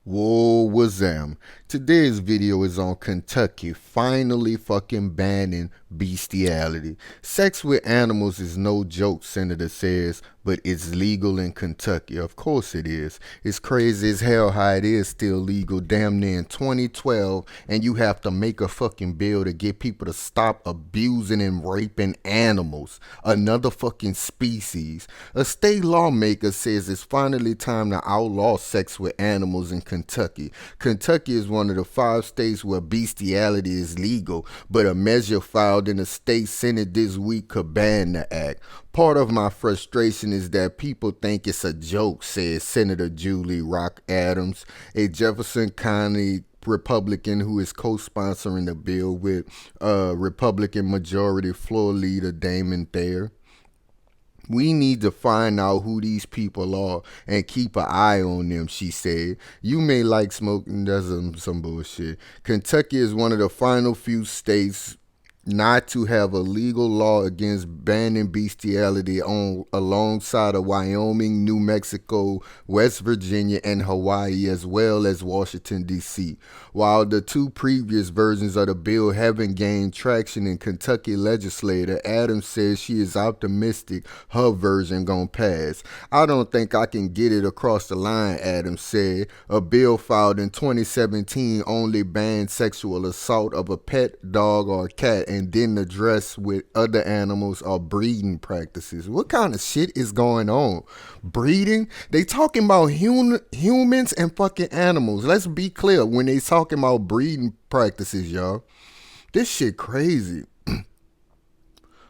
Whoa, wazam. Today's video is on Kentucky finally fucking banning bestiality. Sex with animals is no joke, Senator says, but it's legal in Kentucky. Of course it is. It's crazy as hell how it is still legal damn near in 2012, and you have to make a fucking bill to get people to stop abusing and raping animals, another fucking species. A state lawmaker says it's finally time to outlaw sex with animals in Kentucky. Kentucky is one of the 5 states where bestiality is legal, but a measure filed in the state senate this week could ban the act. Part of my frustration is that people think it's a joke, says Senator Julie Rock Adams, a Jefferson County Republican who is co-sponsoring the bill with Republican Majority Floor Leader Damon Thayer. We need to find out who these people are and keep an eye on them, she said. You may like smoking, that's some bullshit. Kentucky is one of the final few states not to have a legal law against banning bestiality on alongside of Wyoming, New Mexico, West Virginia, and Hawaii, as well as Washington, D.C. While the two previous versions of the bill haven't gained traction in Kentucky legislature, Adams says she is optimistic her version gonna pass. I don't think I can get it across the line, Adams said. A bill filed in 2017 only banned sexual assault of a pet dog or cat and didn't address with other animals or breeding practices. What kind of shit is going on? Breeding? They talking about humans and fucking animals. Let's be clear when they talking about breeding practices, y'all. This shit crazy.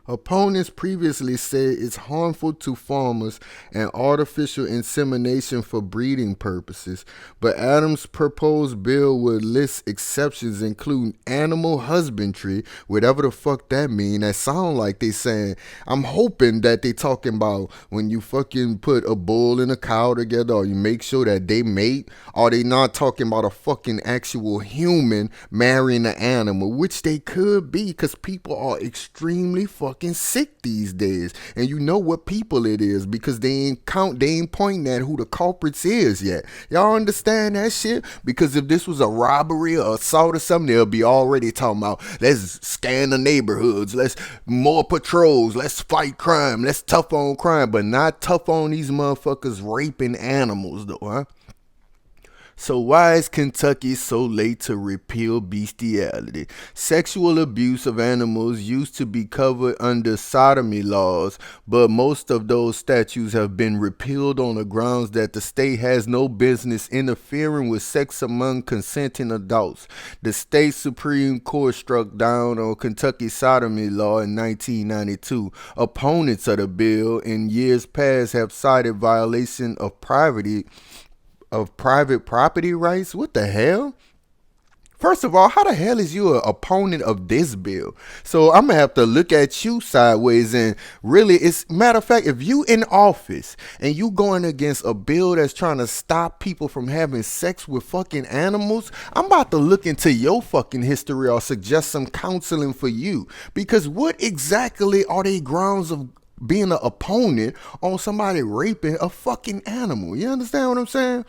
Opponents previously said it's harmful to farmers and artificial insemination for breeding purposes, but Adams' proposed bill would list exceptions including animal husbandry, whatever the fuck that mean. That sound like they saying, I'm hoping that they talking about when you fucking put a bull and a cow together or you make sure that they mate, or they not talking about a fucking actual human marrying an animal, which they could be because people are extremely fucking sick these days, and you know what people it is because they ain't pointing at who the culprits is yet. Y'all understand that shit? Because if this was a robbery or assault or something, they'll be already talking about let's scan the neighborhoods, let's more patrols, let's fight crime, let's tough on crime, but not tough on these motherfuckers raping animals though, huh? So why is Kentucky so late to repeal bestiality? Sexual abuse of animals used to be covered under sodomy laws, but most of those statutes have been repealed on the grounds that the state has no business interfering with sex among consenting adults. The state Supreme Court struck down on Kentucky sodomy law in 1992. Opponents of the bill in years past have cited violation of private property rights. What the hell? First of all, how the hell is you an opponent of this bill? So I'm gonna have to look at you sideways, and really, it's matter of fact, if you in office and you going against a bill that's trying to stop people from having sex with fucking animals, I'm about to look into your fucking history or suggest some counseling for you. Because what exactly are they grounds of being an opponent on somebody raping a fucking animal? You understand what I'm saying?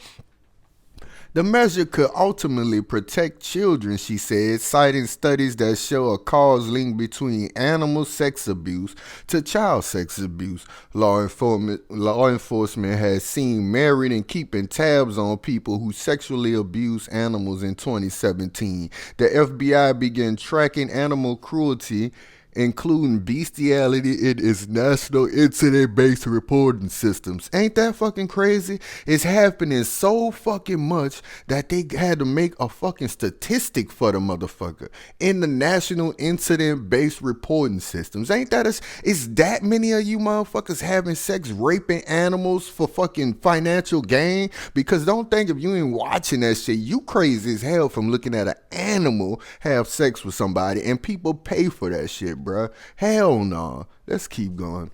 The measure could ultimately protect children, she said, citing studies that show a cause link between animal sex abuse to child sex abuse. Law enforcement has seen married and keeping tabs on people who sexually abuse animals in 2017. The FBI began tracking animal cruelty, including bestiality, in its national incident-based reporting systems. Ain't that fucking crazy? It's happening so fucking much that they had to make a fucking statistic for the motherfucker in the national incident-based reporting systems. Ain't that it's that many of you motherfuckers having sex, raping animals for fucking financial gain? Because don't think if you ain't watching that shit, you crazy as hell from looking at an animal have sex with somebody, and people pay for that shit, bruh. Hell no. Let's keep going.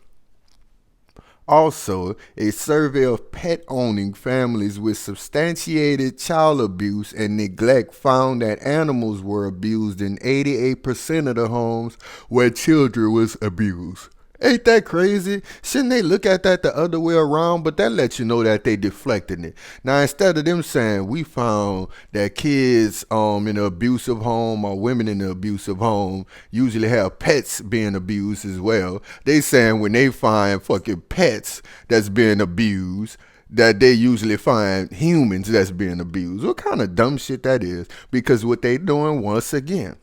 Also, a survey of pet owning families with substantiated child abuse and neglect found that animals were abused in 88% of the homes where children was abused. Ain't that crazy? Shouldn't they look at that the other way around? But that lets you know that they deflecting it. Now instead of them saying we found that kids in an abusive home or women in an abusive home usually have pets being abused as well. They saying when they find fucking pets that's being abused, that they usually find humans that's being abused. What kind of dumb shit that is? Because what they doing once again,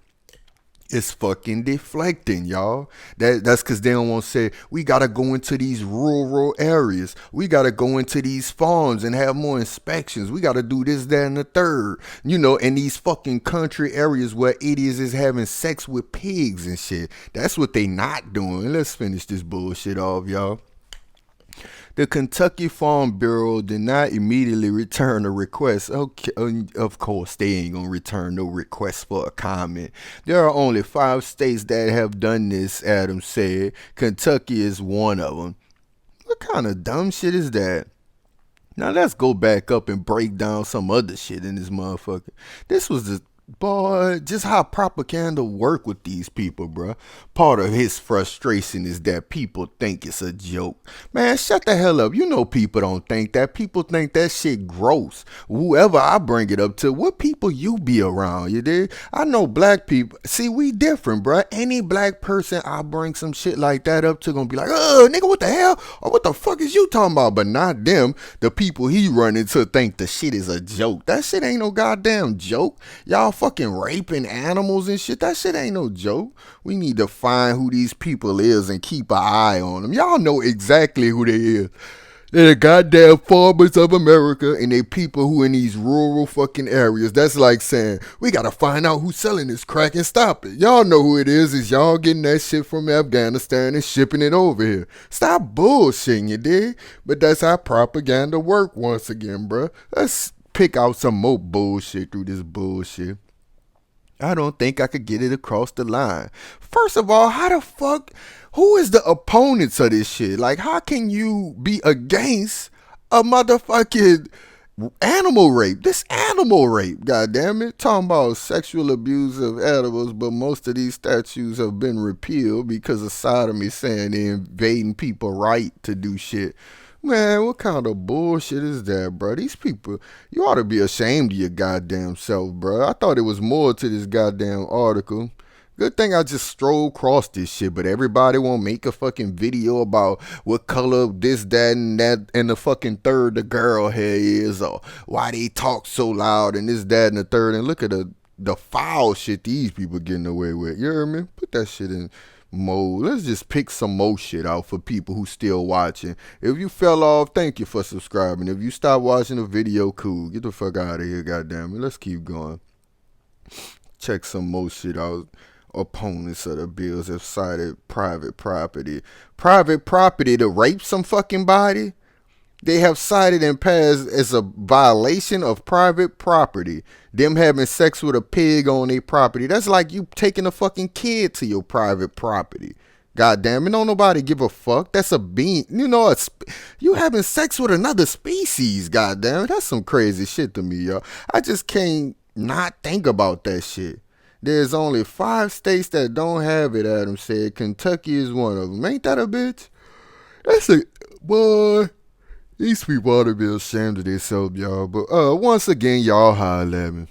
it's fucking deflecting, y'all. That's because they don't want to say, we got to go into these rural areas. We got to go into these farms and have more inspections. We got to do this, that, and the third. You know, in these fucking country areas where idiots is having sex with pigs and shit. That's what they not doing. Let's finish this bullshit off, y'all. The Kentucky Farm Bureau did not immediately return a request. Okay, of course, they ain't gonna return no request for a comment. There are only 5 states that have done this, Adams said. Kentucky is one of them. What kind of dumb shit is that? Now let's go back up and break down some other shit in this motherfucker. This was the boy, just how propaganda work with these people, bruh. Part of his frustration is that people think it's a joke. Man, shut the hell up. You know people don't think that. People think that shit gross. Whoever I bring it up to, what people you be around, you dig? I know black people. See, we different, bruh. Any black person I bring some shit like that up to gonna be like, oh, nigga, what the hell? Or what the fuck is you talking about? But not them. The people he run into think the shit is a joke. That shit ain't no goddamn joke. Y'all fucking raping animals and shit. That shit ain't no joke. We need to find who these people is and keep an eye on them. Y'all know exactly who they is. They're the goddamn farmers of America and they people who in these rural fucking areas. That's like saying, we gotta find out who's selling this crack and stop it. Y'all know who it is y'all getting that shit from Afghanistan and shipping it over here. Stop bullshitting, you dig? But that's how propaganda work once again, bruh. Let's pick out some more bullshit through this bullshit. I don't think I could get it across the line. First of all, how the fuck, who is the opponents of this shit? Like, how can you be against a motherfucking animal rape? This animal rape, goddamn it. Talking about sexual abuse of animals, but most of these statutes have been repealed because of sodomy saying they're invading people's right to do shit. Man, what kind of bullshit is that, bro? These people, you ought to be ashamed of your goddamn self, bro. I thought there was more to this goddamn article. Good thing I just strolled across this shit, but everybody won't make a fucking video about what color this, that, and the fucking third the girl hair is, or why they talk so loud, and this, that, and the third. And look at the foul shit these people getting away with. You hear me? Put that shit in mode. Let's just pick some more shit out for people who still watching. If you fell off, thank you for subscribing. If you stop watching the video, cool. Get the fuck out of here, goddamn it. Let's keep going. Check some more shit out. Opponents of the bills have cited private property. Private property to rape some fucking body? They have cited and passed as a violation of private property. Them having sex with a pig on their property. That's like you taking a fucking kid to your private property. God damn it, don't nobody give a fuck. That's a being, you know, you having sex with another species, god damn it. That's some crazy shit to me, y'all. I just can't not think about that shit. There's only 5 states that don't have it, Adam said. Kentucky is one of them. Ain't that a bitch? That's a, boy. These people ought to be ashamed of themselves, y'all. But once again, y'all holler at me.